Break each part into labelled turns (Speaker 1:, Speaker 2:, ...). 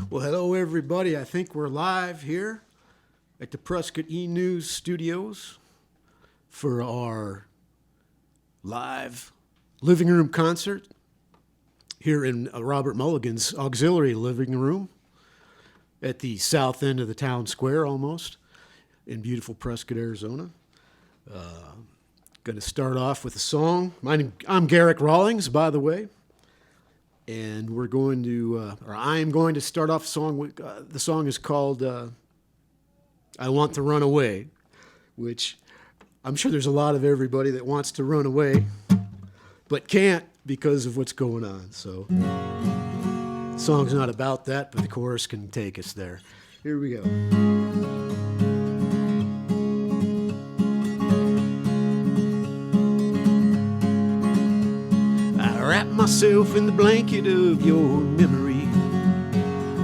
Speaker 1: Well, hello, everybody. I think we're live here at the Prescott E-News studios for our live living room concert here in Robert Mulligan's auxiliary living room at the south end of the town square almost in beautiful Prescott, Arizona. Going to start off with a song. I'm Garrick Rawlings, by the way. And we're going to, or I am going to start off a song. The song is called I Want to Run Away, which I'm sure there's a lot of everybody that wants to run away, but can't because of what's going on. So the song's not about that, but the chorus can take us there. Here we go. Wrap myself in the blanket of your memory.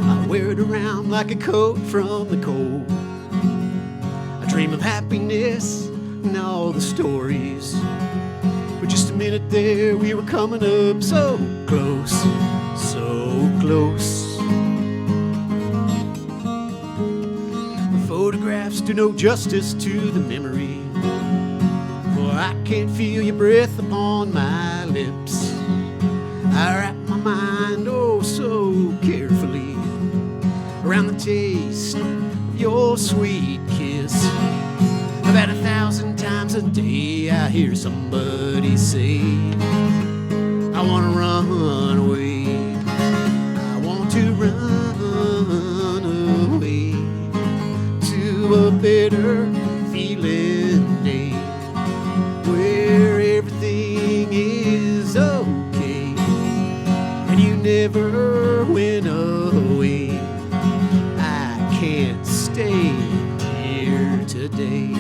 Speaker 1: I wear it around like a coat from the cold. I dream of happiness and all the stories. For just a minute there we were coming up so close, so close. The photographs do no justice to the memory, for I can't feel your breath upon my lips. I wrap my mind oh so carefully around the taste of your sweet kiss. About 1,000 times a day I hear somebody say, I want to run away. I want to run away to a better feeling day where everything is okay. You never went away. I can't stay here today.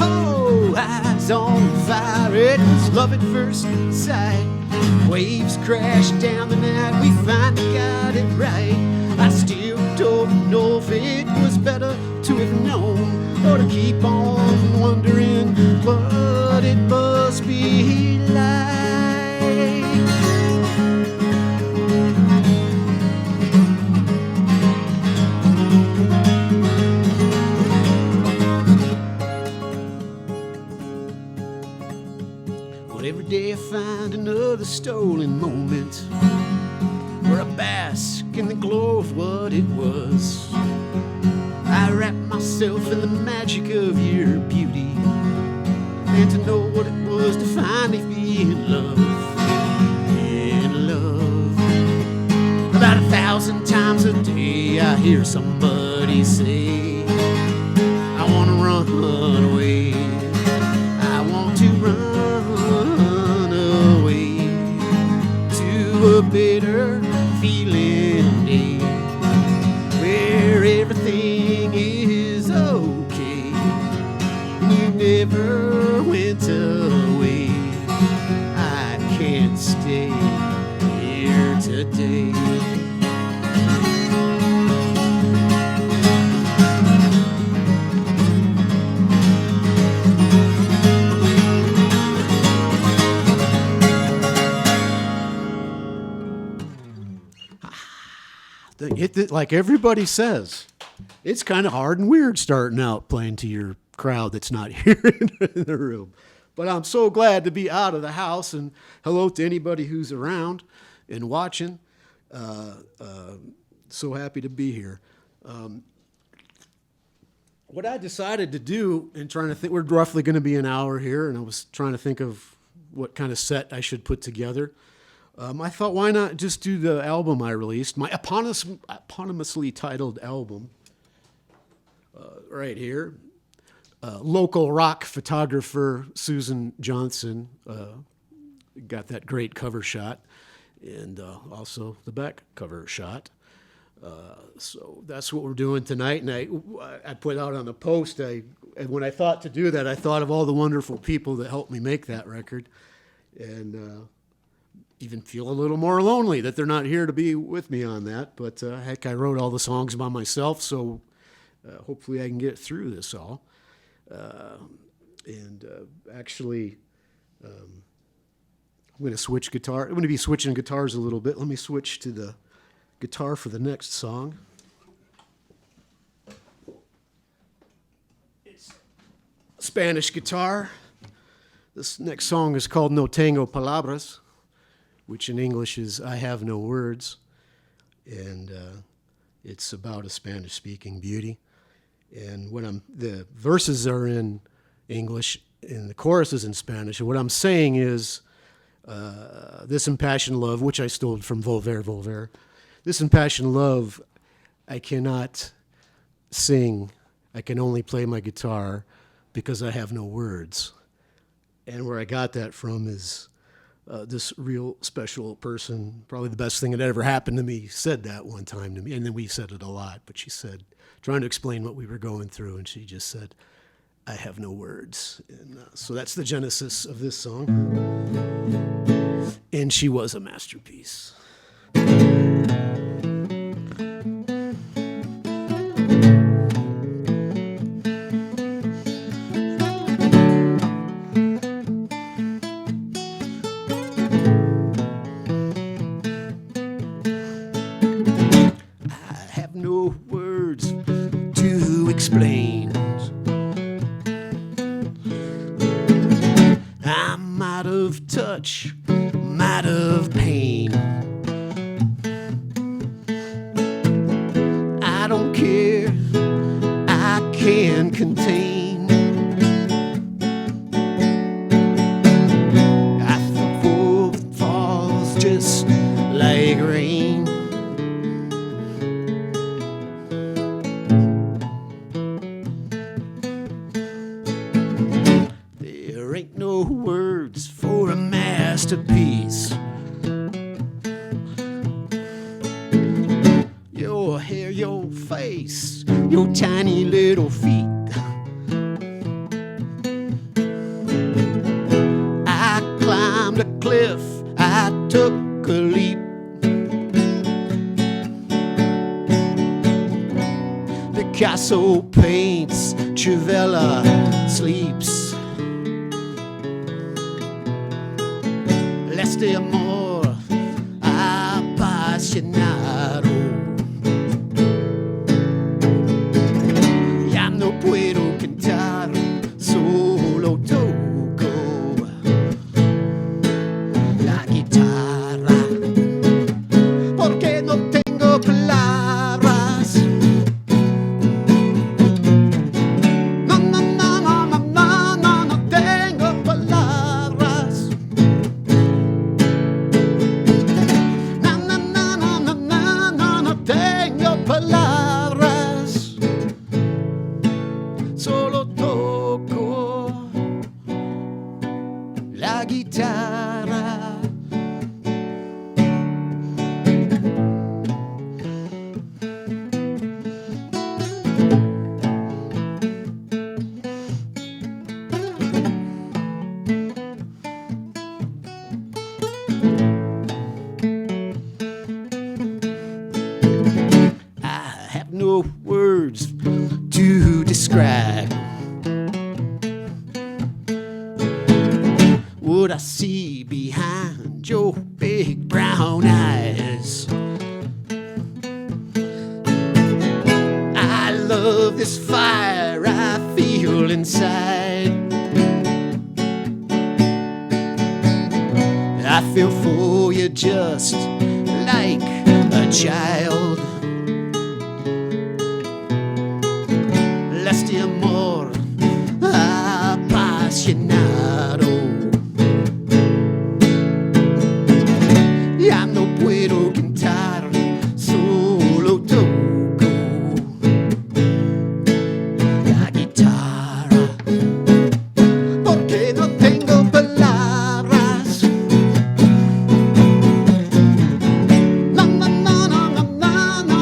Speaker 1: Oh, eyes on fire, it was love at first sight. Waves crash down the night, we finally got it right. I still don't know if it was better to have known or to keep on wondering what it must be like. Every day I find another stolen moment where I bask in the glow of what it was. I wrap myself in the magic of your beauty, and to know what it was to finally be in love. In love. About 1,000 times a day I hear somebody say, I want to run away. I want to run a better feeling day where everything is okay and you never went away. I can't stay here today. Like everybody says, it's kind of hard and weird starting out playing to your crowd that's not here in the room. But I'm so glad to be out of the house, and hello to anybody who's around and watching. So happy to be here. What I decided to do in trying to think, we're roughly going to be an hour here, and I was trying to think of what kind of set I should put together. I thought, why not just do the album I released, my eponymously titled album, right here. Local rock photographer Susan Johnson got that great cover shot, and also the back cover shot. So that's what we're doing tonight. And I put out on the post, and when I thought to do that, I thought of all the wonderful people that helped me make that record. And even feel a little more lonely that they're not here to be with me on that. But heck, I wrote all the songs by myself, so hopefully I can get through this all. Actually, I'm going to switch guitar. I'm going to be switching guitars a little bit. Let me switch to the guitar for the next song. It's Spanish guitar. This next song is called No Tengo Palabras, which in English is I Have No Words. And it's about a Spanish-speaking beauty. And the verses are in English and the chorus is in Spanish. And what I'm saying is this impassioned love, which I stole from Volver. This impassioned love, I cannot sing. I can only play my guitar because I have no words. And where I got that from is this real special person, probably the best thing that ever happened to me, said that one time to me. And then we said it a lot, but she said, trying to explain what we were going through, and she just said, I have no words. And so that's the genesis of this song. And she was a masterpiece. Explain. I'm out of touch, I'm out of pain. I don't care, I can't contain. I feel that falls just like rain. Words for a masterpiece. Your hair, your face, your tiny little feet. I climbed a cliff, I took a leap. Picasso paints, Chavella sleeps. Este amor apasionado ya no puedo cantar, solo toco la guitarra porque no tengo palabras. No, no, no, no, no, no, no, no tengo palabras. Palabras, solo toco la guitarra. No words to describe what I see behind your big brown eyes. I love this fire I feel inside. I feel for you just like a child. Este amor apasionado ya no puedo cantar, solo toco la guitarra porque no tengo palabras. No, no, no, no, no, no, no.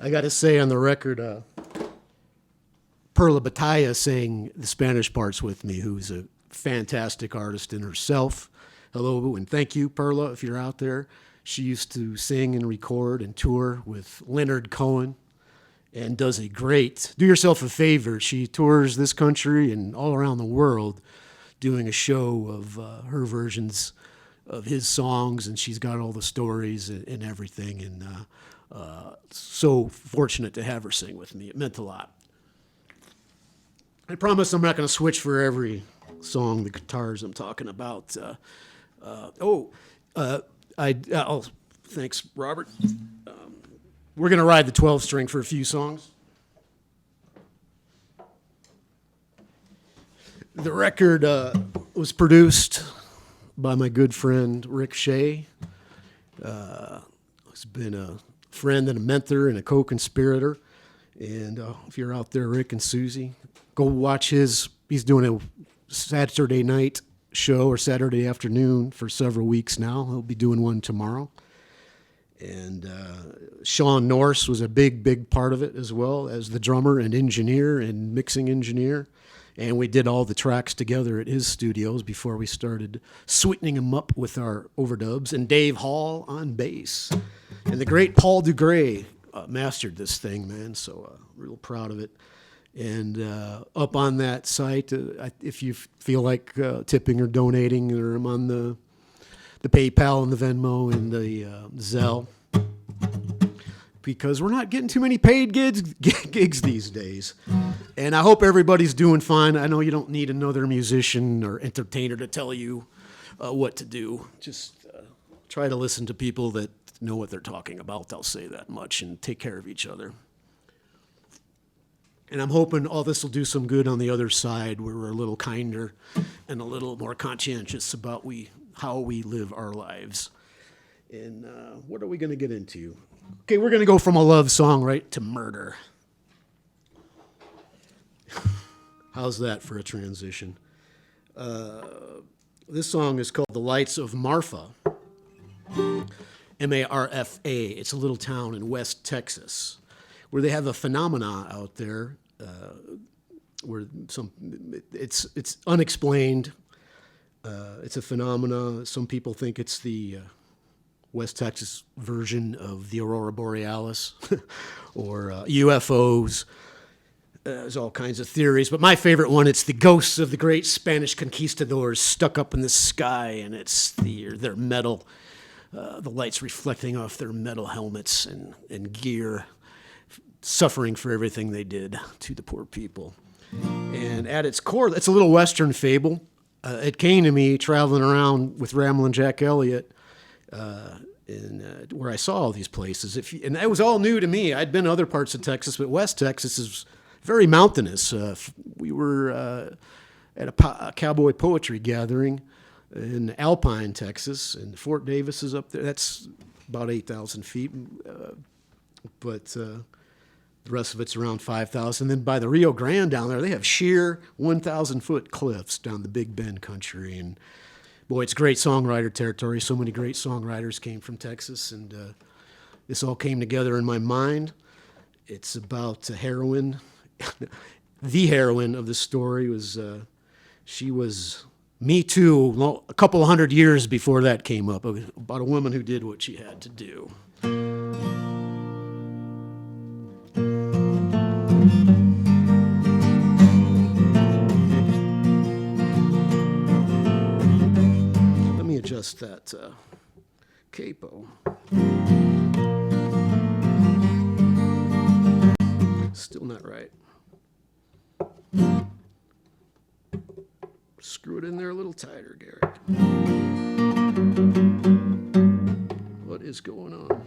Speaker 1: I got to say on the record, Perla Batalla sang the Spanish parts with me, who's a fantastic artist in herself. Hello, and thank you, Perla, if you're out there. She used to sing and record and tour with Leonard Cohen and does a great, do yourself a favor, she tours this country and all around the world doing a show of her versions of his songs, and she's got all the stories and everything, and so fortunate to have her sing with me. It meant a lot. I promise I'm not going to switch for every song, the guitars I'm talking about. Thanks, Robert. We're going to ride the 12-string for a few songs. The record was produced by my good friend Rick Shea. He's been a friend and a mentor and a co-conspirator. And if you're out there, Rick and Susie, go watch he's doing a Saturday night show or Saturday afternoon for several weeks now. He'll be doing one tomorrow. And Sean Norse was a big part of it, as well as the drummer and engineer and mixing engineer. And we did all the tracks together at his studios before we started sweetening them up with our overdubs. And Dave Hall on bass. And the great Paul DeGray mastered this thing, man. So real proud of it. And up on that site, if you feel like tipping or donating, or I'm on the PayPal and the Venmo and the Zelle, because we're not getting too many paid gigs these days. And I hope everybody's doing fine. I know you don't need another musician or entertainer to tell you what to do. Just try to listen to people that know what they're talking about. I'll say that much, and take care of each other. And I'm hoping all this will do some good on the other side, where we're a little kinder and a little more conscientious about how we live our lives. And what are we going to get into? Okay, we're going to go from a love song right to murder. How's that for a transition? This song is called The Lights of Marfa, M-A-R-F-A. It's a little town in West Texas, where they have a phenomena out there where it's unexplained. It's a phenomena. Some people think it's the West Texas version of the Aurora Borealis or UFOs. There's all kinds of theories, but my favorite one, it's the ghosts of the great Spanish conquistadors stuck up in the sky, and it's their metal, the lights reflecting off their metal helmets and gear, suffering for everything they did to the poor people. And at its core, it's a little Western fable. It came to me traveling around with Ramblin' Jack Elliott, where I saw all these places. And that was all new to me. I'd been to other parts of Texas, but West Texas is very mountainous. We were at a cowboy poetry gathering in Alpine, Texas, and Fort Davis is up there. That's about 8,000 feet, but the rest of it's around 5,000. Then by the Rio Grande down there, they have sheer 1,000-foot cliffs down the Big Bend country. And boy, it's great songwriter territory. So many great songwriters came from Texas, and this all came together in my mind. It's about a heroine. The heroine of the story was, she was Me Too a couple hundred years before that came up, about a woman who did what she had to do. Let me adjust that capo. Still not right. Screw it in there a little tighter, Garrick. What is going on?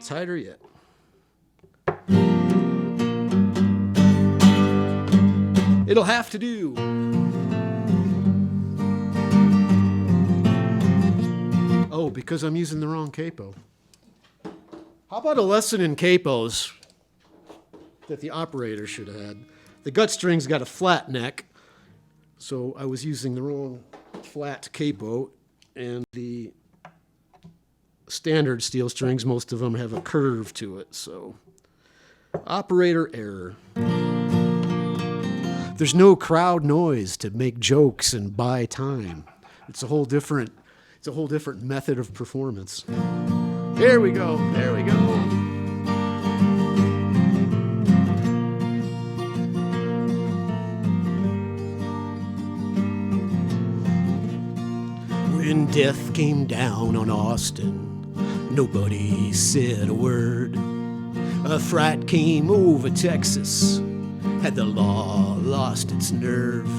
Speaker 1: Tighter yet. It'll have to do. Oh, because I'm using the wrong capo. How about a lesson in capos that the operator should have had? The gut string's got a flat neck, so I was using the wrong flat capo, and the standard steel strings. Most of them have a curve to it, so operator error. There's no crowd noise to make jokes and buy time. It's a whole different method of performance. There we go. When death came down on Austin, nobody said a word. A fright came over Texas, had the law lost its nerve?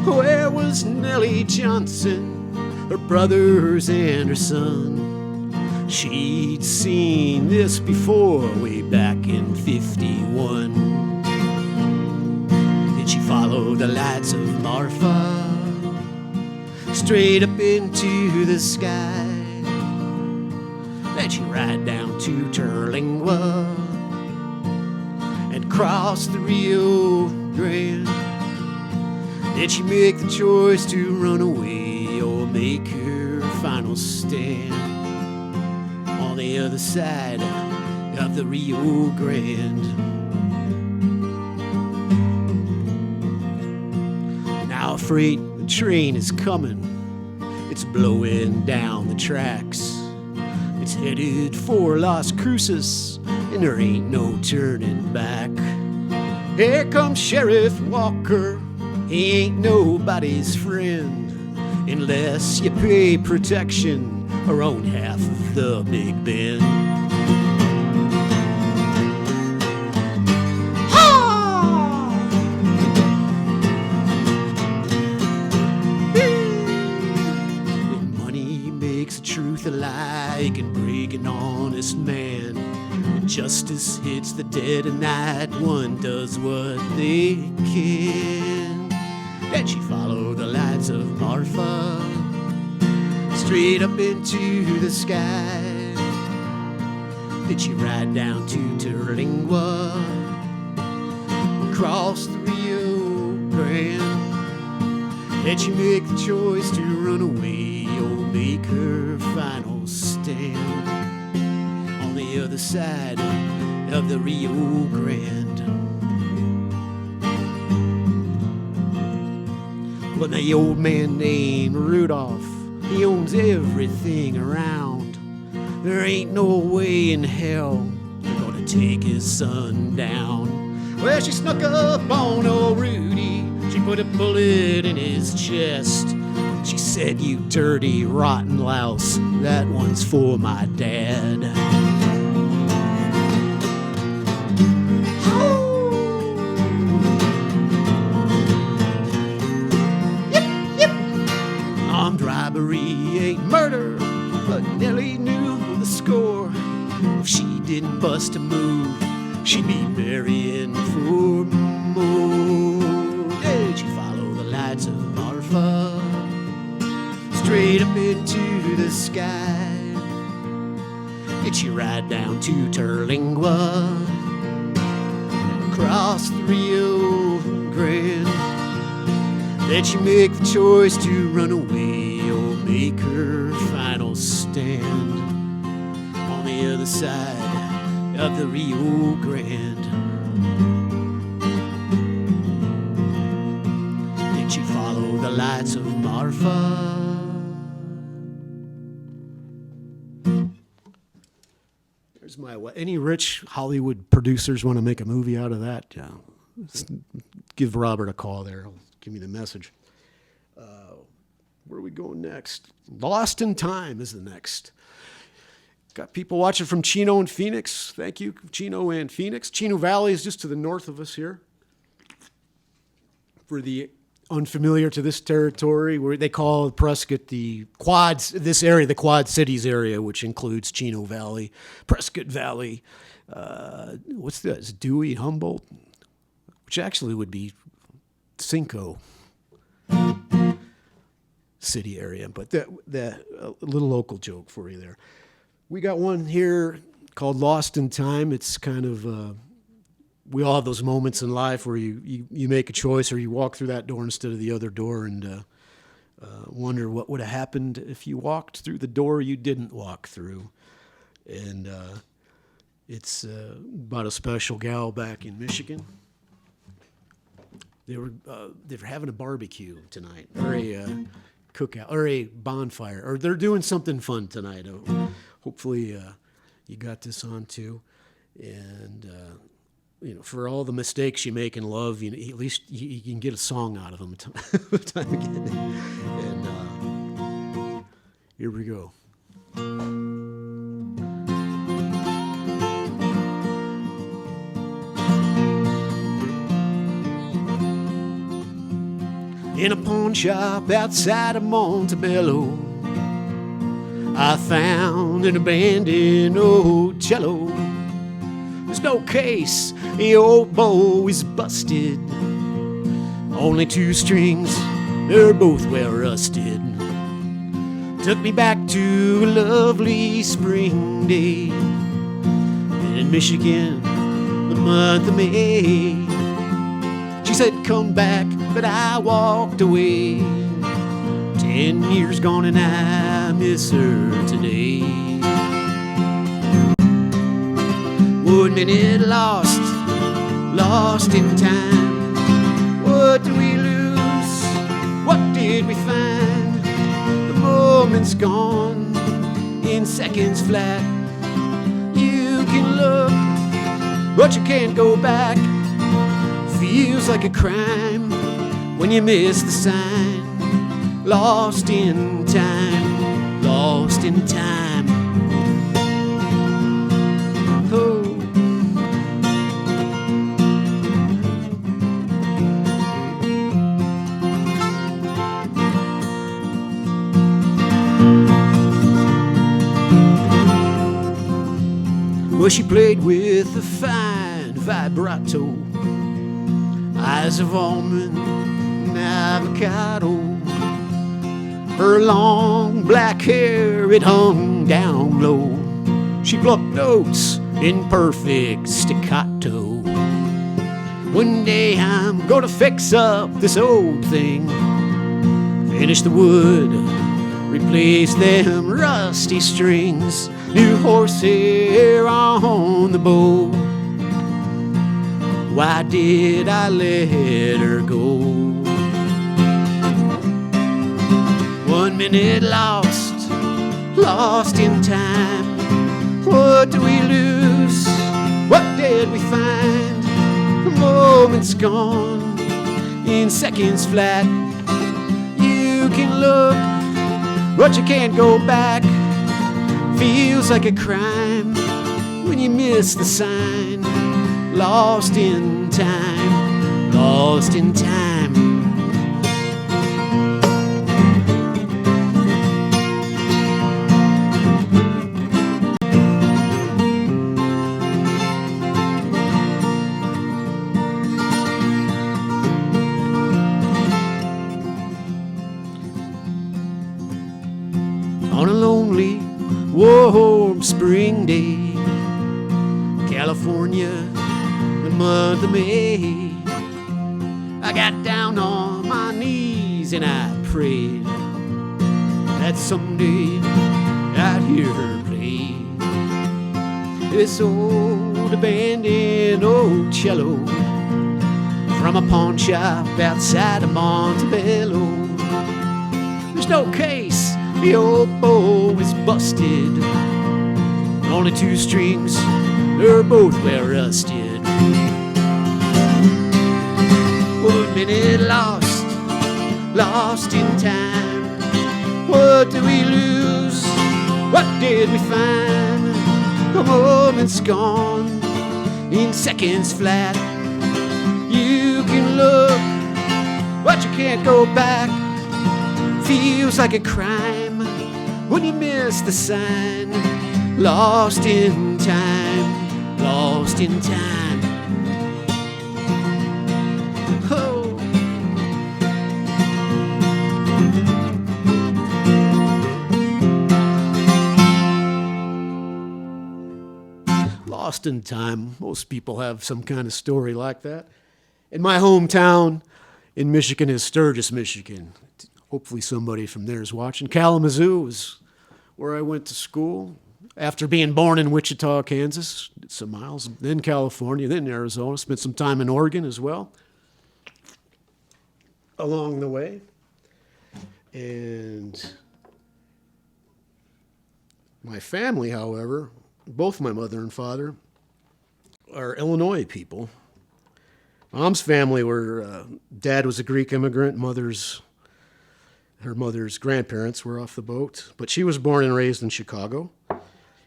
Speaker 1: Where was Nellie Johnson, her brothers and her son? She'd seen this before, way back in 51. Did she follow the lights of Marfa straight up into the sky? Did she ride down to Terlingua and cross the Rio Grande? Did she make the choice to run away or make her final stand on the other side of the Rio Grande? Now a freight train is coming, it's blowing down the tracks. It's headed for Las Cruces, and there ain't no turning back. Here comes Sheriff Walker, he ain't nobody's friend, unless you pay protection or own half of the Big Bend. When money makes the truth a lie, it can break an honest man. When justice hits the dead of night, one does what they can. Did she follow the lights of Marfa straight up into the sky? Did she ride down to Terlingua, cross the Rio Grande? Did she make the choice to run away or make her final stand on the other side of the Rio Grande? But the old man named Rudolph, he owns everything around. There ain't no way in hell they're gonna take his son down. Well, she snuck up on old Rudy, she put a bullet in his chest. She said, "You dirty, rotten louse, that one's for my dad." Robbery ain't murder, but Nellie knew the score. If she didn't bust a move, she'd be marrying for more. Did she follow the lights of Marfa straight up into the sky? Did she ride down to Terlingua and cross the Rio Grande? Did she make the choice to run away or make her final stand on the other side of the Rio Grande? Did she follow the lights of Marfa? There's my way. Any rich Hollywood producers want to make a movie out of that? Give Robert a call there. He'll give me the message. Where are we going next? Lost in Time is the next. Got people watching from Chino and Phoenix. Thank you, Chino and Phoenix. Chino Valley is just to the north of us here. For the unfamiliar to this territory, where they call Prescott the Quads, this area, the Quad Cities area, which includes Chino Valley, Prescott Valley, what's that? Is it Dewey, Humboldt? Which actually would be Cinco City area, but that a little local joke for you there. We got one here called Lost in Time. It's kind of, we all have those moments in life where you make a choice or you walk through that door instead of the other door, and wonder what would have happened if you walked through the door you didn't walk through. And it's about a special gal back in Michigan. They were having a barbecue tonight, or a cookout, or a bonfire, or they're doing something fun tonight. Hopefully, you got this on too. And for all the mistakes you make in love, at least you can get a song out of them. Time again. And here we go. In a pawn shop outside of Montebello, I found an abandoned old cello. There's no case, the old bow is busted. Only 2 strings, they're both well rusted. Took me back to a lovely spring day in Michigan, the month of May. She said, come back, but I walked away. 10 years gone and I miss her today. 1 minute lost in time. What did we lose? What did we find? The moment's gone in seconds flat. You can look, but you can't go back. Feels like a crime when you miss the sign. Lost in time, lost in time. Oh. Well, she played with a fine vibrato, eyes of almond and avocado. Her long black hair, it hung down low. She plucked notes in perfect staccato. One day I'm gonna fix up this old thing, finish the wood, replace them rusty strings, new horsehair on the bow. Why did I let her go? 1 minute lost in time. What did we lose? What did we find? The moment's gone in seconds flat. You can look, but you can't go back. Feels like a crime when you miss the sign. Lost in time, lost in time. On a lonely, warm spring day, California, the month of May, I got down on my knees and I prayed that someday I'd hear her play this old abandoned old cello from a pawn shop outside of Montebello. There's no case, the old bow is busted. Only 2 strings, they're both well rusted. 1 minute lost in time. What did we lose? What did we find? The moment's gone in seconds flat. You can look, but you can't go back. Feels like a crime when you miss the sign. Lost in time, lost in time. Oh. Lost in time. Most people have some kind of story like that. In my hometown in Michigan is Sturgis, Michigan. Hopefully somebody from there is watching. Kalamazoo is where I went to school. After being born in Wichita, Kansas, did some miles, then California, then Arizona. Spent some time in Oregon as well along the way. And my family, however, both my mother and father, are Illinois people. Mom's family dad was a Greek immigrant, her mother's grandparents were off the boat, but she was born and raised in Chicago.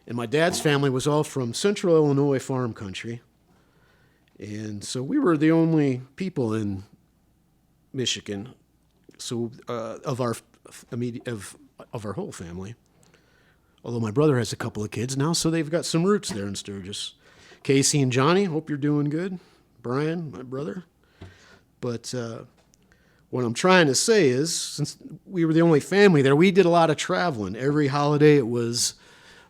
Speaker 1: And my dad's family was all from central Illinois farm country. And so we were the only people in Michigan, so of our whole family. Although my brother has a couple of kids now, so they've got some roots there in Sturgis. Casey and Johnny, hope you're doing good. Brian, my brother. But what I'm trying to say is, since we were the only family there, we did a lot of traveling. Every holiday it was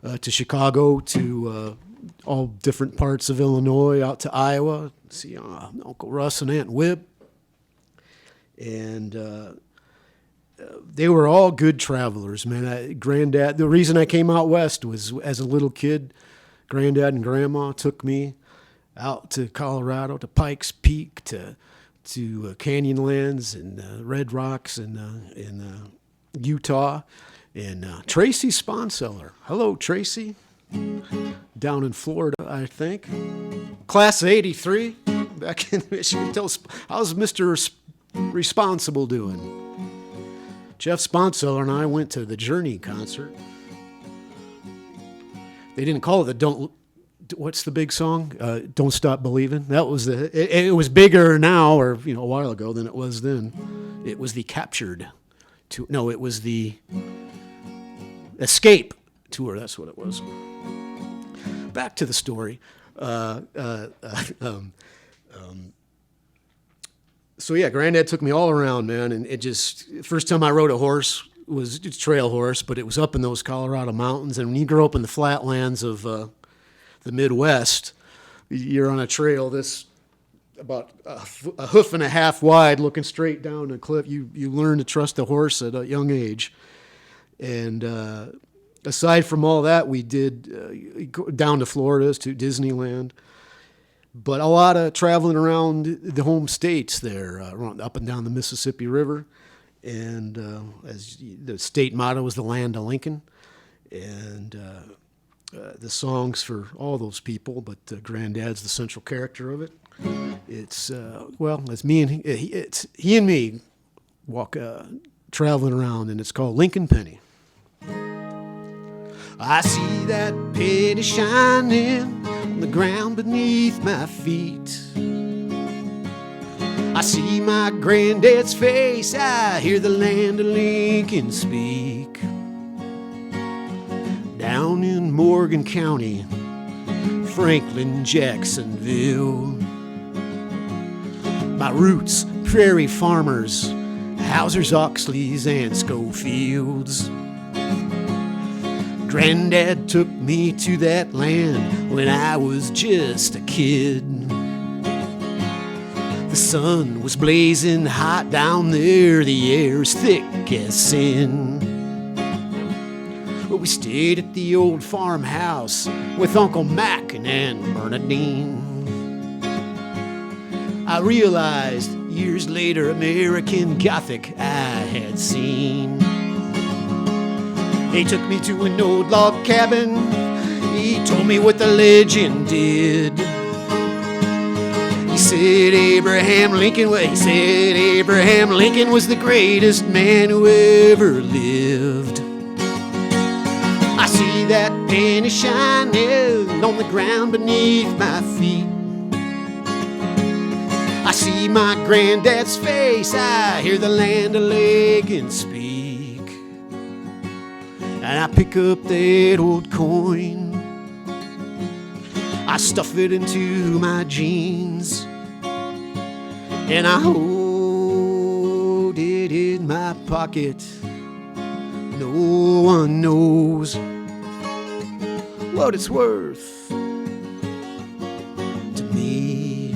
Speaker 1: to Chicago, to all different parts of Illinois, out to Iowa, see Uncle Russ and Aunt Wib. And they were all good travelers, man. Granddad, the reason I came out west was as a little kid, Granddad and Grandma took me out to Colorado, to Pikes Peak, to Canyonlands and Red Rocks in Utah. And Tracy Sponseller. Hello, Tracy. Down in Florida, I think. Class of 83, back in Michigan. How's Mr. Responsible doing? Jeff Sponseller and I went to the Journey concert. They didn't call it what's the big song? Don't Stop Believing. That was it was bigger now, or a while ago, than it was then. It was the it was the Escape tour. That's what it was. Back to the story. So yeah, Granddad took me all around, man, and first time I rode a horse was a trail horse, but it was up in those Colorado mountains. And when you grow up in the flatlands of the Midwest, you're on a trail this about a hoof and a half wide, looking straight down a cliff. You learn to trust the horse at a young age. And aside from all that, we did go down to Florida to Disneyland. But a lot of traveling around the home states there, up and down the Mississippi River. And as the state motto was the land of Lincoln. And the songs for all those people, but Granddad's the central character of it. It's, it's me and he and me walk traveling around, and it's called Lincoln Penny. I see that penny shining on the ground beneath my feet. I see my granddad's face, I hear the land of Lincoln speak. Down in Morgan County, Franklin, Jacksonville. My roots, prairie farmers, Hausers, Oxleys, and Schofields. Granddad took me to that land when I was just a kid. The sun was blazing hot down there, the air's thick as sin. But we stayed at the old farmhouse with Uncle Mac and Aunt Bernadine. I realized years later American Gothic I had seen. He took me to an old log cabin. He told me what the legend did. He said Abraham Lincoln was the greatest man who ever lived. I see that penny shining on the ground beneath my feet. I see my granddad's face, I hear the land of Lincoln speak. And I pick up that old coin, I stuff it into my jeans, and I hold it in my pocket. No one knows what it's worth to me.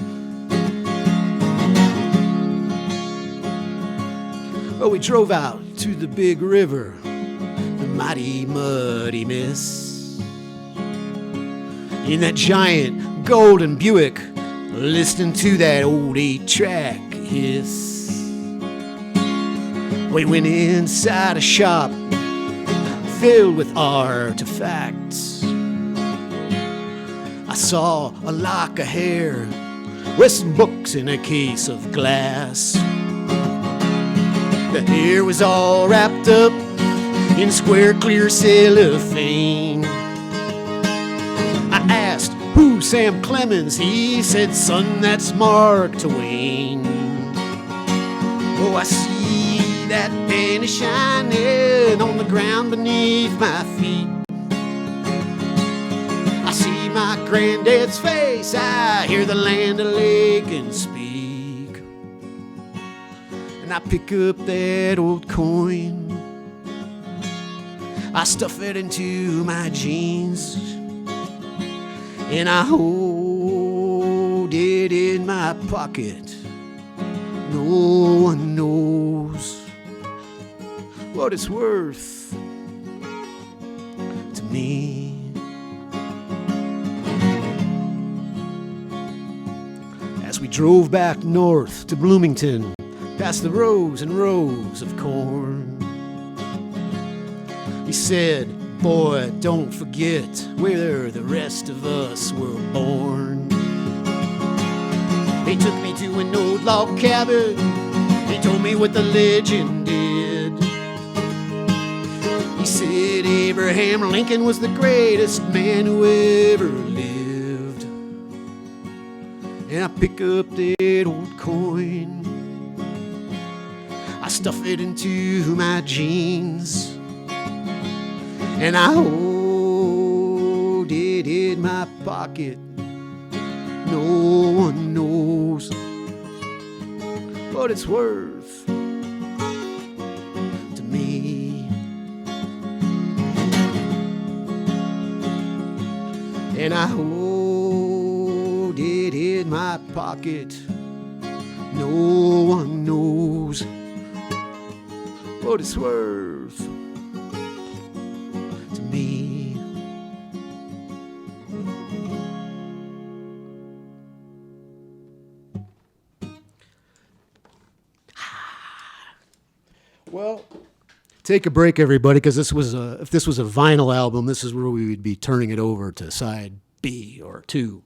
Speaker 1: Well, we drove out to the big river, the mighty muddy miss. In that giant golden Buick, listening to that old 8-track hiss. We went inside a shop filled with artifacts. I saw a lock of hair with some books in a case of glass. The hair was all wrapped up in square clear cellophane. I asked, who's Sam Clemens? He said, son, that's Mark Twain. Oh, I see that penny shining on the ground beneath my feet. I see my granddad's face, I hear the Land O'Lakins speak. And I pick up that old coin, I stuff it into my jeans, and I hold it in my pocket. No one knows what it's worth to me. As we drove back north to Bloomington, past the rows and rows of corn, he said, boy, don't forget where the rest of us were born. He took me to an old log cabin, he told me what the legend did. He said Abraham Lincoln was the greatest man who ever lived. And I pick up that old coin, I stuff it into my jeans, and I hold it in my pocket. No one knows what it's worth to me. And I hold it in my pocket. No one knows what it's worth to me. Well, take a break, everybody, because if this was a vinyl album, this is where we would be turning it over to side B or 2.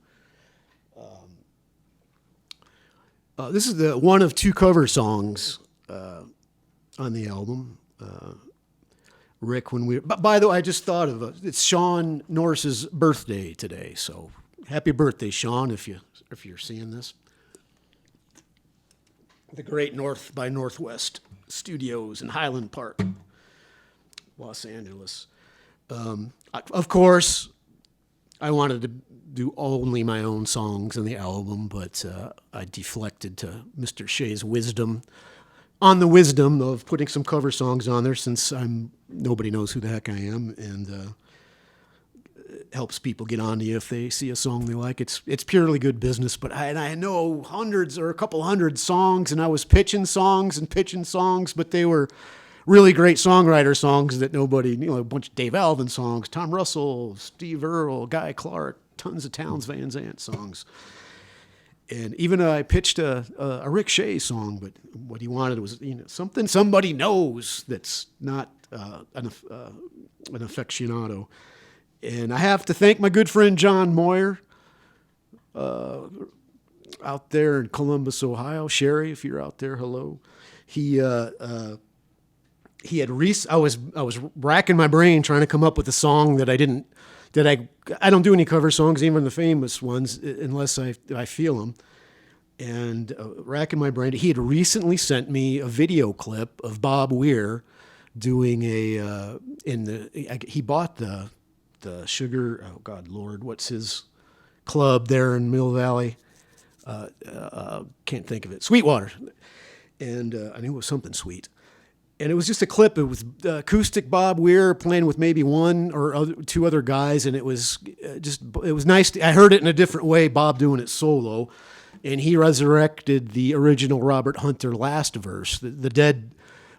Speaker 1: This is the one of 2 cover songs on the album. Rick, by the way, I just thought of it's Sean Norris's birthday today, so happy birthday, Sean, if you're seeing this. The great North by Northwest Studios in Highland Park, Los Angeles. Of course, I wanted to do only my own songs in the album, but I deflected to Mr. Shea's wisdom on the wisdom of putting some cover songs on there, since nobody knows who the heck I am, and it helps people get on to you if they see a song they like. It's purely good business, but I know hundreds or a couple hundred songs, and I was pitching songs, but they were really great songwriter songs that nobody, a bunch of Dave Alvin songs, Tom Russell, Steve Earle, Guy Clark, tons of Townes Van Zandt songs. And even I pitched a Rick Shea song, but what he wanted was something somebody knows that's not an aficionado. And I have to thank my good friend John Moyer out there in Columbus, Ohio. Sherry, if you're out there, hello. He had I was racking my brain trying to come up with a song that I don't do any cover songs, even the famous ones, unless I feel them. And racking my brain, he had recently sent me a video clip of Bob Weir doing he bought the Sugar, oh God, Lord, what's his club there in Mill Valley? Can't think of it. Sweetwater. And I knew it was something sweet. And it was just a clip. It was acoustic Bob Weir playing with maybe one or 2 other guys, and it was nice. I heard it in a different way, Bob doing it solo, and he resurrected the original Robert Hunter last verse. The Dead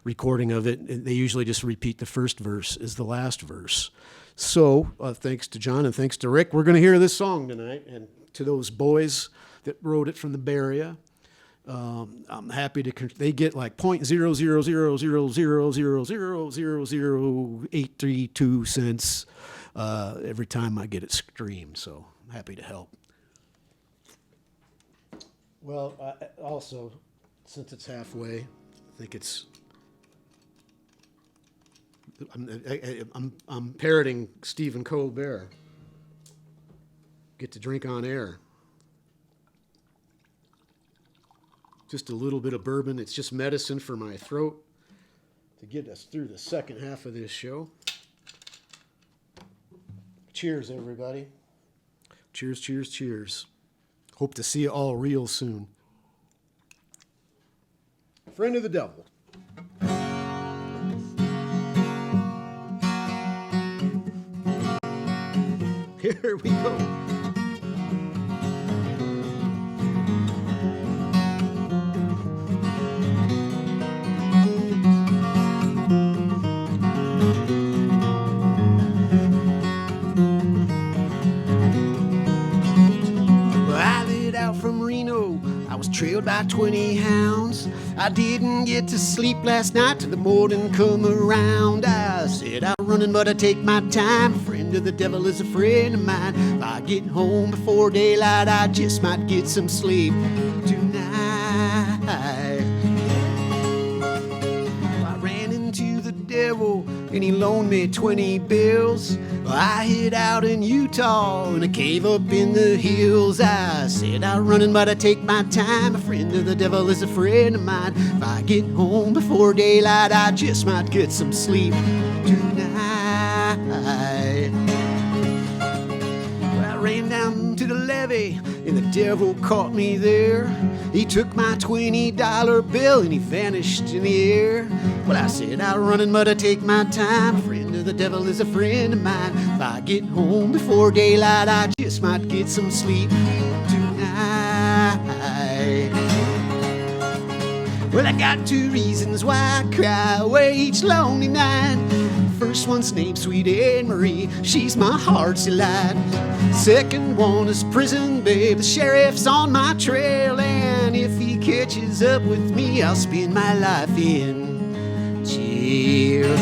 Speaker 1: recording of it, they usually just repeat the first verse as the last verse. So thanks to John and thanks to Rick, we're going to hear this song tonight. And to those boys that wrote it from the Bay Area, I'm happy to. They get like 0.0000000000832 cents every time I get it streamed. So I'm happy to help. Well, also, since it's halfway, I think it's. I'm parroting Stephen Colbert. Get to drink on air. Just a little bit of bourbon. It's just medicine for my throat to get us through the second half of this show. Cheers, everybody. Cheers, cheers, cheers. Hope to see you all real soon. Friend of the devil. Here we go. Trailed by 20 hounds. I didn't get to sleep last night till the morning come around. I said I'm running, but I take my time. A friend of the devil is a friend of mine. If I get home before daylight, I just might get some sleep tonight. I ran into the devil and he loaned me 20 bills. I hid out in Utah in a cave up in the hills. I said I'm running, but I take my time. A friend of the devil is a friend of mine. If I get home before daylight, I just might get some sleep tonight. Well, I ran down to the levee and the devil caught me there. He took my $20 bill and he vanished in the air. Well, I said I'm running, but I take my time. A friend of the devil is a friend of mine. If I get home before daylight, I just might get some sleep tonight. Well, I got two reasons why I cry away each lonely night. First one's named Sweet Anne Marie, she's my heart's delight. Second one is prison, babe, the sheriff's on my trail. And if he catches up with me, I'll spend my life in jail.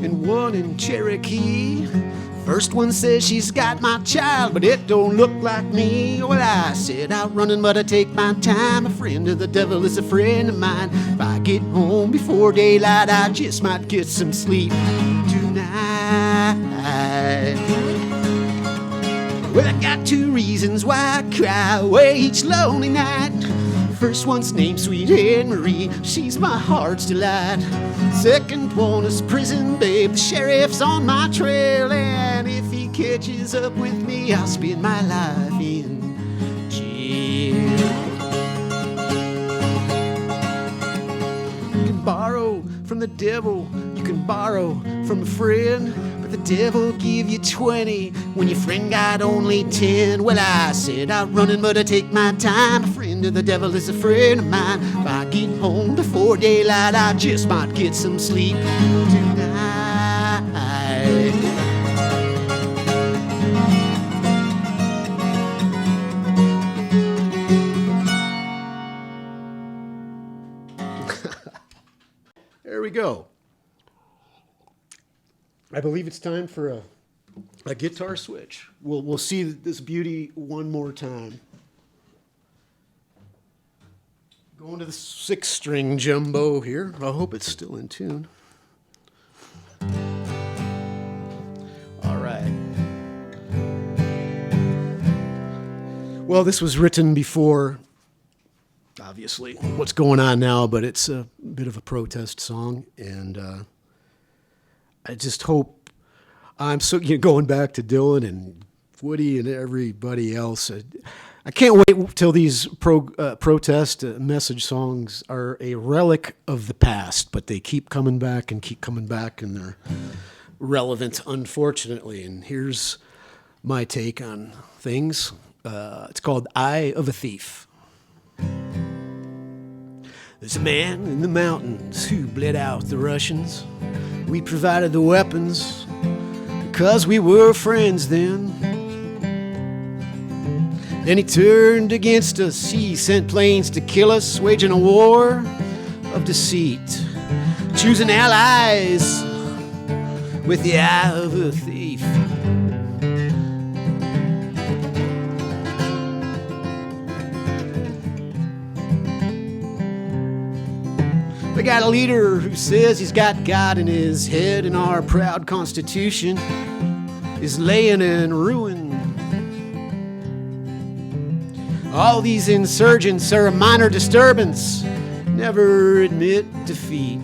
Speaker 1: And one in Cherokee. First one says she's got my child, but it don't look like me. Well, I said I'm running, but I take my time. A friend of the devil is a friend of mine. If I get home before daylight, I just might get some sleep tonight. Well, I got two reasons why I cry away each lonely night. First one's named Sweet Anne Marie, she's my heart's delight. Second one is prison, babe, the sheriff's on my trail. And if he catches up with me, I'll spend my life in jail. You can borrow from the devil, you can borrow from a friend, but the devil give you 20 when your friend got only 10. Well, I said I'm running, but I take my time. A friend of the devil is a friend of mine. If I get home before daylight, I just might get some sleep tonight. There we go. I believe it's time for a guitar switch. We'll see this beauty one more time. Going to the 6-string jumbo here. I hope it's still in tune. All right. Well, this was written before, obviously, what's going on now, but it's a bit of a protest song, and I just hope I'm so going back to Dylan and Woody and everybody else. I can't wait till these protest message songs are a relic of the past, but they keep coming back, and they're relevant, unfortunately. And here's my take on things. It's called Eye of a Thief. There's a man in the mountains who bled out the Russians. We provided the weapons because we were friends then. Then he turned against us. He sent planes to kill us, waging a war of deceit, choosing allies with the eye of a thief. We got a leader who says he's got God in his head, and our proud Constitution is laying in ruin. All these insurgents are a minor disturbance, never admit defeat.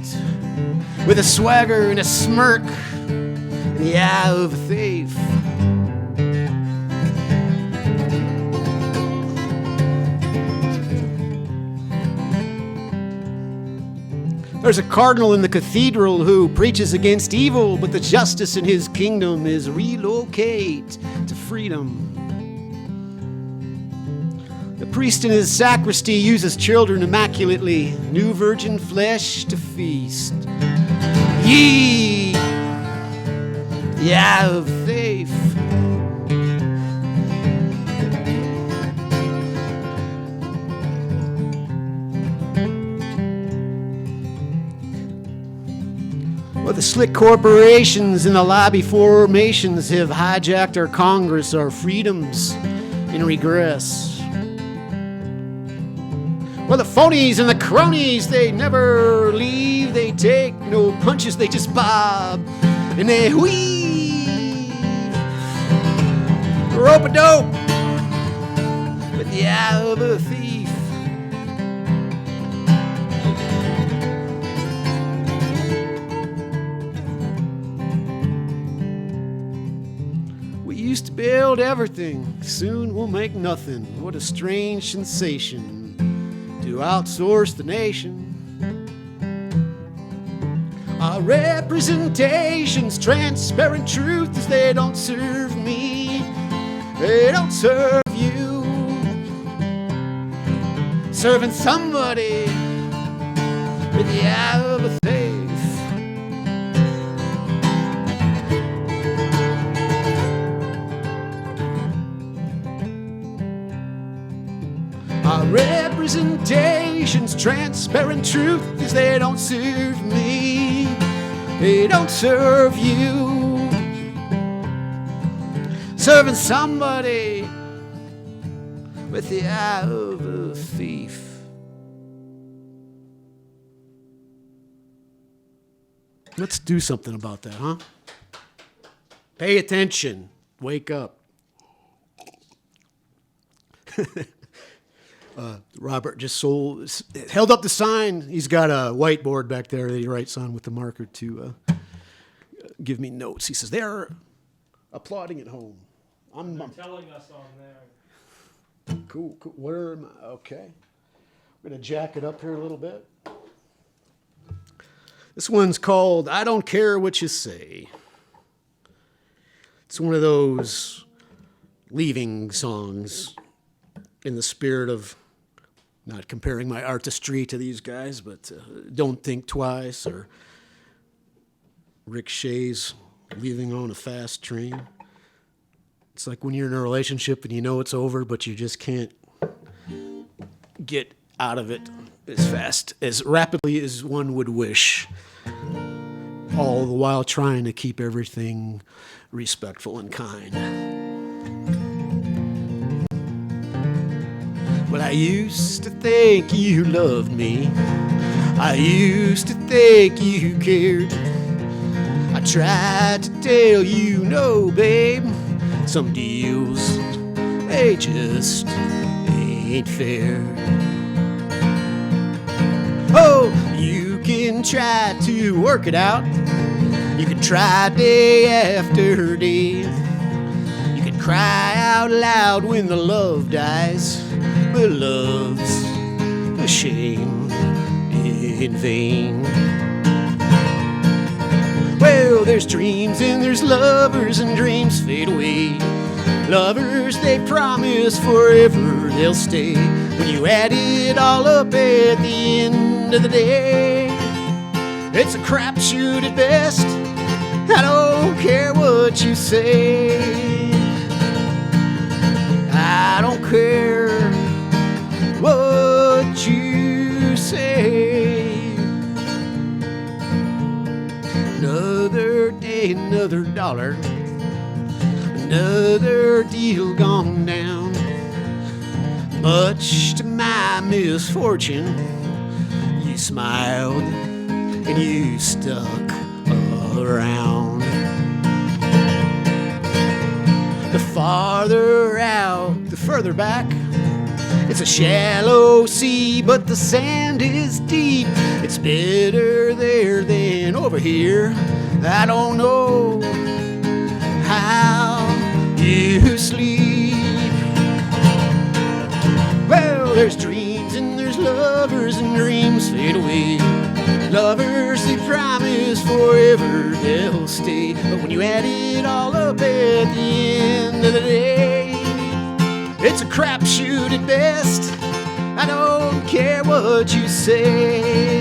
Speaker 1: With a swagger and a smirk in the eye of a thief. There's a cardinal in the cathedral who preaches against evil, but the justice in his kingdom is relocate to freedom. The priest in his sacristy uses children immaculately, new virgin flesh to feast. Ye, the eye of thief. Well, the slick corporations and the lobby formations have hijacked our Congress, our freedoms in regress. Well, the phonies and the cronies, they never leave. They take no punches, they just bob and they weave. Rope-a-dope with the eye of a thief. We used to build everything, soon we'll make nothing. What a strange sensation to outsource the nation. Our representations, transparent truth is they don't serve me, they don't serve you. Serving somebody with the eye of a thief. Our representations, transparent truth is they don't serve me, they don't serve you. Serving somebody with the eye of a thief. Let's do something about that, huh? Pay attention. Wake up. Robert just held up the sign. He's got a whiteboard back there that he writes on with the marker to give me notes. He says, they're applauding at home.
Speaker 2: They're telling us on there.
Speaker 1: Cool. Where am I? Okay. I'm going to jack it up here a little bit. This one's called I Don't Care What You Say. It's one of those leaving songs in the spirit of not comparing my artistry to these guys, but Don't Think Twice or Rick Shay's Leaving on a Fast Train. It's like when you're in a relationship and you know it's over, but you just can't get out of it as rapidly as one would wish, all the while trying to keep everything respectful and kind. Well, I used to think you loved me. I used to think you cared. I tried to tell you no, babe. Some deals, they just ain't fair. Oh, you can try to work it out. You can try day after day. You can cry out loud when the love dies, but love's a shame in vain. Well, there's dreams and there's lovers, and dreams fade away. Lovers, they promise forever they'll stay. When you add it all up at the end of the day, it's a crapshoot at best. I don't care what you say. I don't care what you say. Another day, another dollar, another deal gone down. Much to my misfortune, you smiled and you stuck around. The farther out, the further back. It's a shallow sea, but the sand is deep. It's better there than over here. I don't know how you sleep. Well, there's dreams and there's lovers, and dreams fade away. Lovers, they promise forever they'll stay. But when you add it all up at the end of the day, it's a crapshoot at best. I don't care what you say.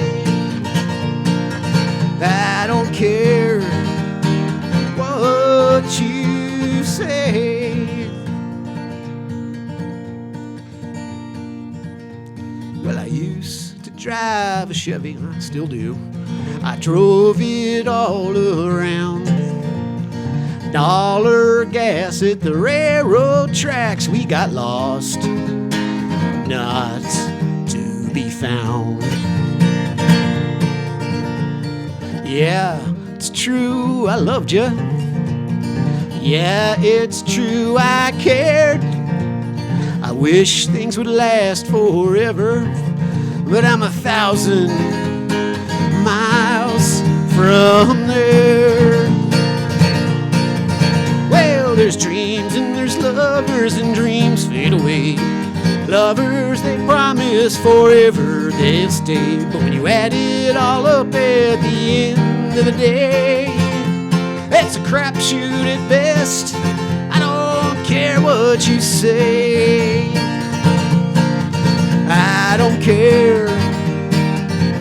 Speaker 1: I don't care what you say. Well, I used to drive a Chevy, I still do. I drove it all around. Dollar gas at the railroad tracks. We got lost, not to be found. Yeah, it's true, I loved you. Yeah, it's true, I cared. I wish things would last forever, but I'm 1,000 miles from there. Well, there's dreams and there's lovers, and dreams fade away. Lovers, they promise forever they'll stay. But when you add it all up at the end of the day, it's a crapshoot at best. I don't care what you say. I don't care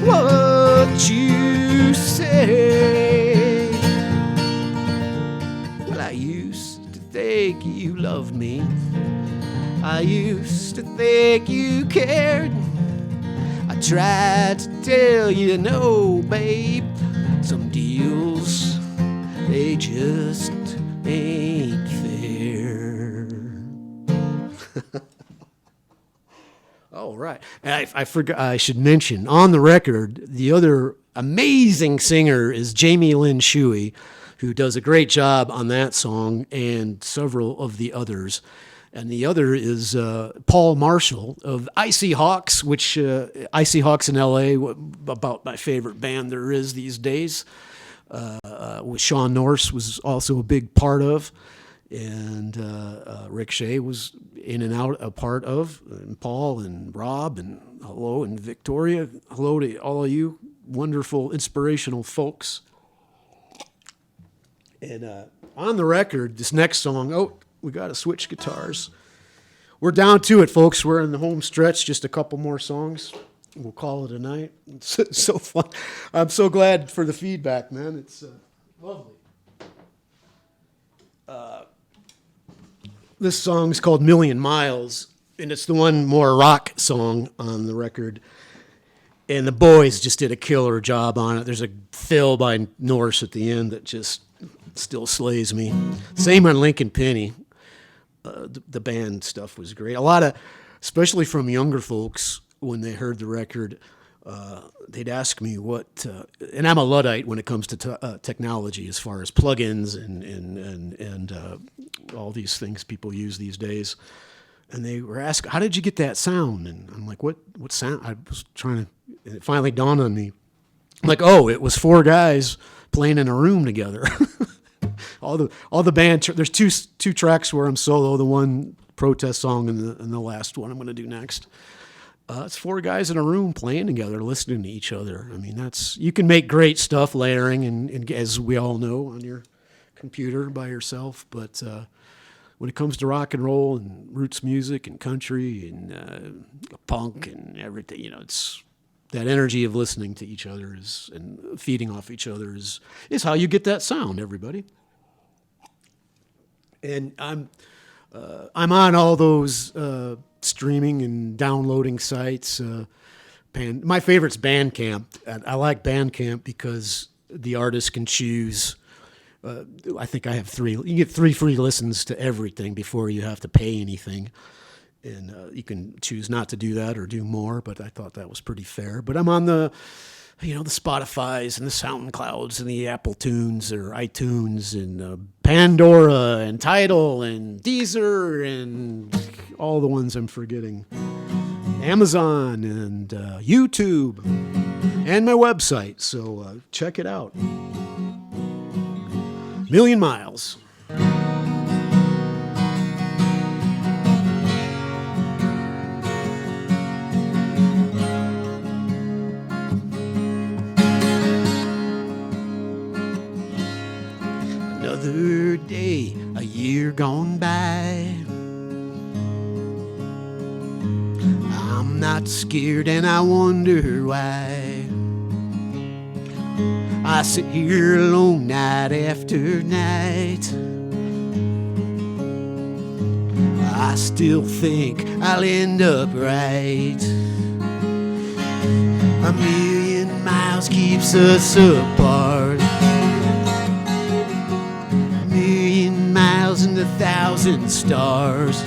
Speaker 1: what you say. Well, I used to think you loved me. I used to think you cared. I tried to tell you no, babe. Some deals, they just ain't fair. All right. I forgot. I should mention on the record, the other amazing singer is Jamie Lynn Shuey, who does a great job on that song and several of the others. And the other is Paul Marshall of Icy Hawks, which Icy Hawks in L.A., about my favorite band there is these days, which Sean Norse was also a big part of, and Rick Shea was in and out a part of, and Paul and Rob and hello, and Victoria. Hello to all of you wonderful, inspirational folks. And on the record, this next song, we got to switch guitars. We're down to it, folks. We're in the home stretch. Just a couple more songs. We'll call it a night. It's so fun. I'm so glad for the feedback, man. It's lovely. This song is called Million Miles, and it's the one more rock song on the record. And the boys just did a killer job on it. There's a fill by Norse at the end that just still slays me. Same on Lincoln Penny. The band stuff was great. A lot of, especially from younger folks, when they heard the record, they'd ask me what, and I'm a Luddite when it comes to technology as far as plugins and all these things people use these days. And they were asking, how did you get that sound? And I'm like, what sound? I was trying to, and it finally dawned on me. I'm like, it was 4 guys playing in a room together. all the band. There's two tracks where I'm solo. The one protest song and the last one I'm going to do next. It's 4 guys in a room playing together, listening to each other. I mean, you can make great stuff layering, and as we all know, on your computer by yourself. But when it comes to rock and roll and roots music and country and punk and everything, it's that energy of listening to each other and feeding off each other is how you get that sound, everybody. And I'm on all those streaming and downloading sites. My favorite's Bandcamp. I like Bandcamp because the artist can choose. I think I have 3. You get 3 free listens to everything before you have to pay anything. And you can choose not to do that or do more, but I thought that was pretty fair. But I'm on the Spotifys and the SoundClouds and the Apple Tunes or iTunes and Pandora and Tidal and Deezer and all the ones I'm forgetting. Amazon and YouTube and my website. So check it out. Million Miles. Another day, a year gone by. I'm not scared and I wonder why. I sit here alone night after night. I still think I'll end up right. A million miles keeps us apart. A million miles and 1,000 stars. A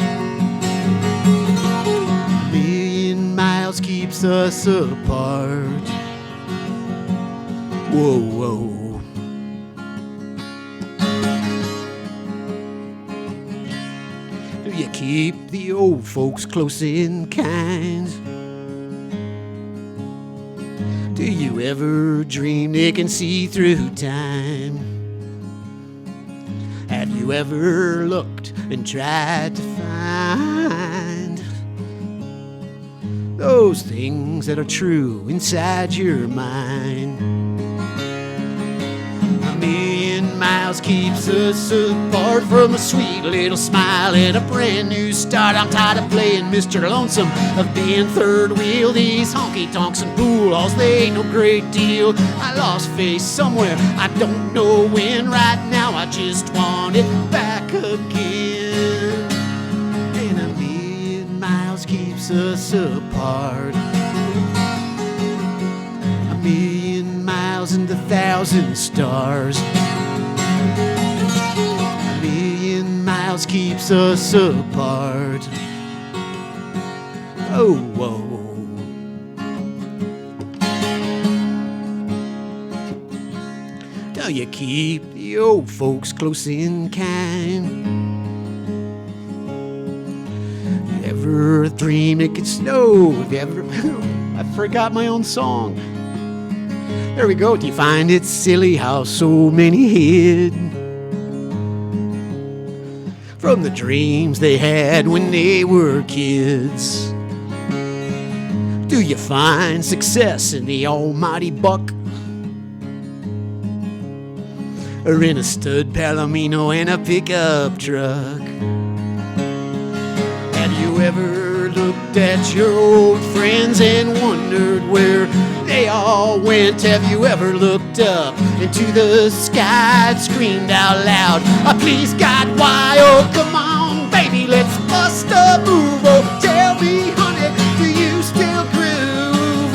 Speaker 1: million miles keeps us apart. Whoa, whoa. Do you keep the old folks close and kind? Do you ever dream they can see through time? Have you ever looked and tried to find those things that are true inside your mind? A million miles keeps us apart from a sweet little smile and a brand new start. I'm tired of playing Mr. Lonesome, of being third wheel. These honky-tonks and pool halls, they ain't no great deal. I lost face somewhere, I don't know when. Right now I just want it back again. And a million miles keeps us apart. A million miles and 1,000 stars. A million miles keeps us apart. Oh, whoa. Do you keep the old folks close and kind? You ever dream it could snow? Have you ever... I forgot my own song. There we go. Do you find it silly how so many hid from the dreams they had when they were kids? Do you find success in the almighty buck, or in a stud palomino and a pickup truck? Have you ever looked at your old friends and wondered where they all went? Have you ever looked up into the sky and screamed out loud, oh, please God, why? Oh, come on, baby, let's bust a move. Oh, tell me, honey, do you still groove?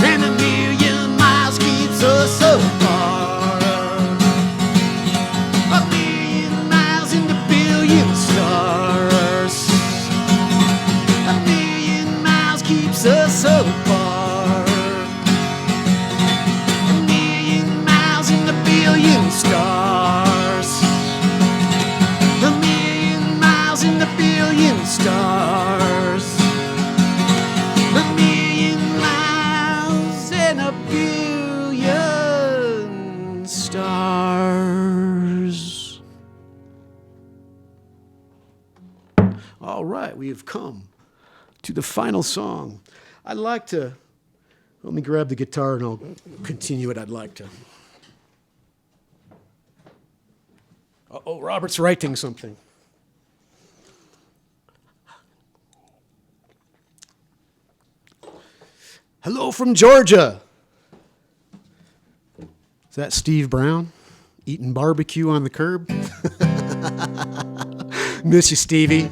Speaker 1: And a million miles keeps us apart. A million miles and a billion stars. A million miles keeps us apart. A million miles and a billion stars. A million miles and a billion stars. A million miles and a billion stars. All right, we have come to the final song. I'd like to, let me grab the guitar and I'll continue it. I'd like to. Oh, Robert's writing something. Hello from Georgia. Is that Steve Brown eating barbecue on the curb? Miss you, Stevie.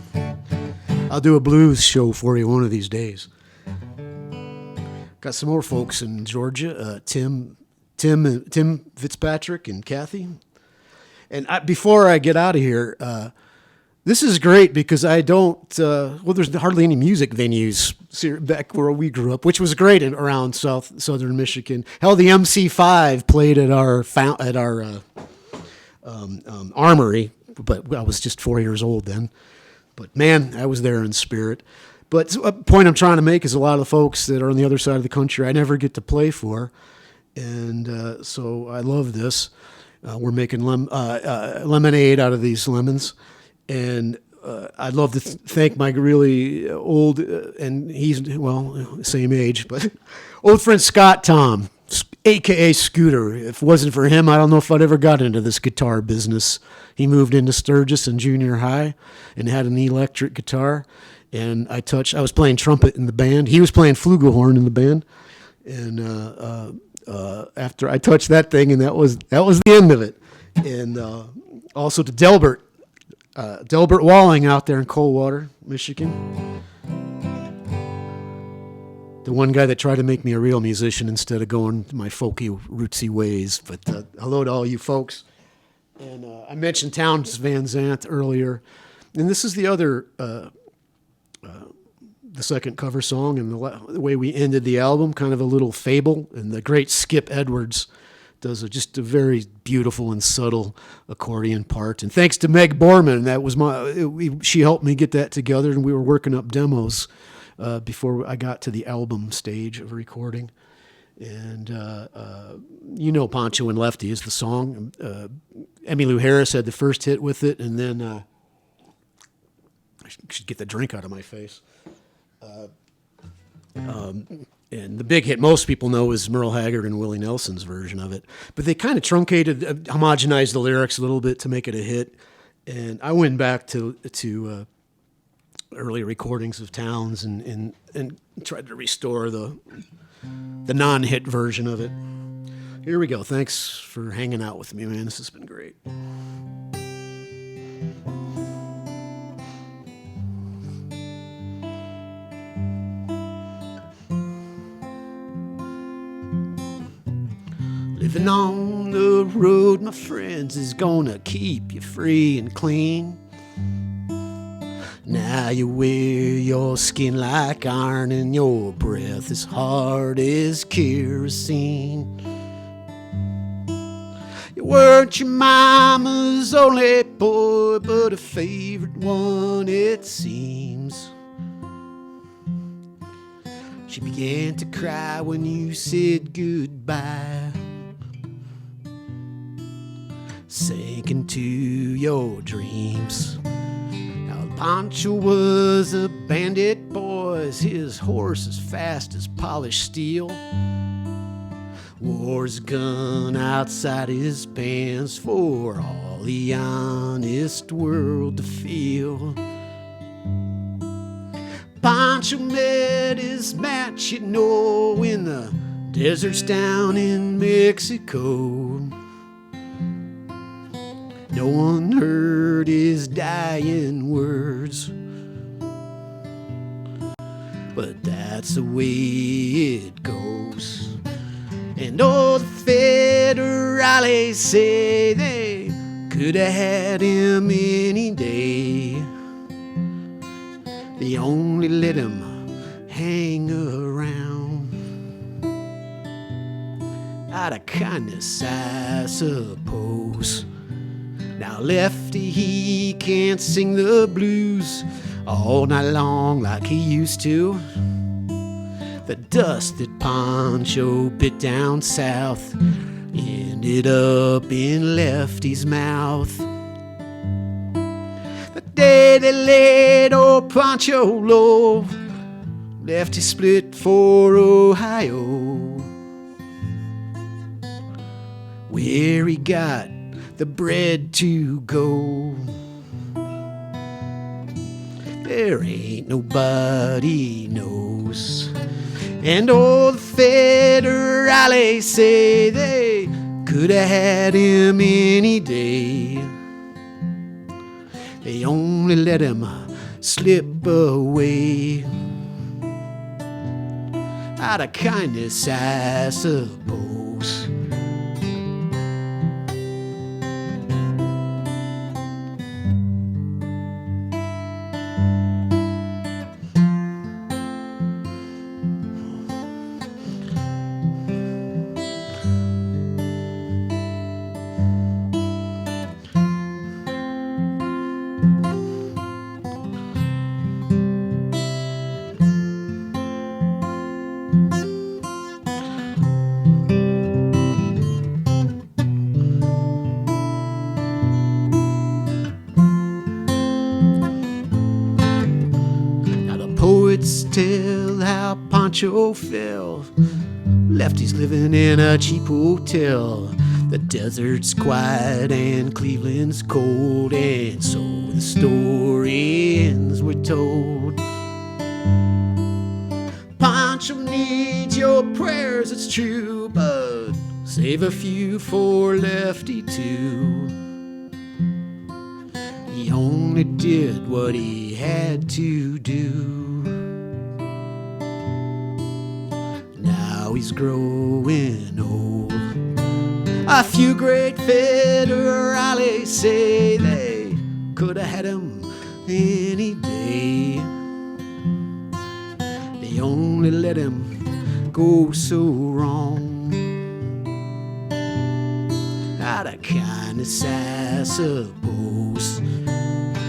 Speaker 1: I'll do a blues show for you one of these days. Got some more folks in Georgia. Tim Fitzpatrick and Kathy. And before I get out of here, this is great because I don't, there's hardly any music venues back where we grew up, which was great around southern Michigan. Hell, the MC5 played at our armory, but I was just 4 years old then. But man, I was there in spirit. But a point I'm trying to make is a lot of the folks that are on the other side of the country I never get to play for. And so I love this. We're making lemonade out of these lemons. And I'd love to thank my really old, and he's, same age, but old friend Scott Tom, a.k.a. Scooter. If it wasn't for him, I don't know if I'd ever got into this guitar business. He moved into Sturgis in junior high and had an electric guitar. And I was playing trumpet in the band. He was playing flugelhorn in the band. And after I touched that thing, and that was the end of it. And also to Delbert Walling out there in Coldwater, Michigan. The one guy that tried to make me a real musician instead of going my folky, rootsy ways. But hello to all you folks. And I mentioned Townes Van Zandt earlier. And this is the other, the second cover song, and the way we ended the album, kind of a little fable. And the great Skip Edwards does just a very beautiful and subtle accordion part. And thanks to Meg Borman, she helped me get that together, and we were working up demos before I got to the album stage of recording. And Pancho and Lefty is the song. Emmylou Harris had the first hit with it, and then I should get the drink out of my face. And the big hit most people know is Merle Haggard and Willie Nelson's version of it. But they kind of truncated, homogenized the lyrics a little bit to make it a hit. And I went back to early recordings of Townes and tried to restore the non-hit version of it. Here we go. Thanks for hanging out with me, man. This has been great. Living on the road, my friends, is gonna keep you free and clean. Now you wear your skin like iron and your breath as hard as kerosene. You weren't your mama's only boy, but a favorite one, it seems. She began to cry when you said goodbye, sank into your dreams. Now Pancho was a bandit, boys, his horse as fast as polished steel. Wore his gun outside his pants for all the honest world to feel. Pancho met his match, in the deserts down in Mexico. No one heard his dying words, but that's the way it goes. And all the federales say they could have had him any day. They only let him hang around out of kindness, I suppose. Now Lefty, he can't sing the blues all night long like he used to. The dust that Pancho bit down south ended up in Lefty's mouth. The day day they laid old Pancho low, left his split for Ohio, where he got the bread to go. There ain't nobody knows, and all the federales say they could have had him any day. They only let him slip away out of kindness, I suppose. Poets tell how Pancho fell, lefties living in a cheap hotel. The desert's quiet and Cleveland's cold, and so the story ends, we're told. Pancho needs your prayers, it's true, but save a few for Lefty too. He only did what he had to do. Now he's growing old. A few great federales say they could have had him any day. They only let him go so wrong out of kindness, I suppose.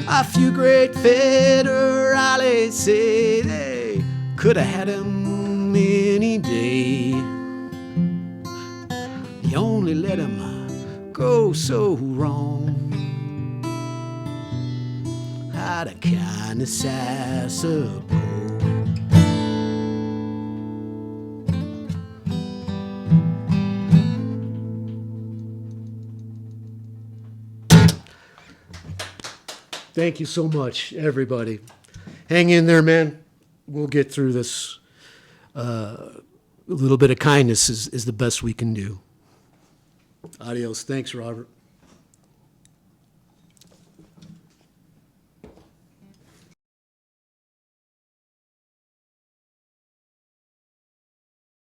Speaker 1: A few great federales say they could have had him any day. They only let him go so wrong out of kindness, I suppose. Thank you so much, everybody. Hang in there, man. We'll get through this. A little bit of kindness is the best we can do. Adios. Thanks, Robert.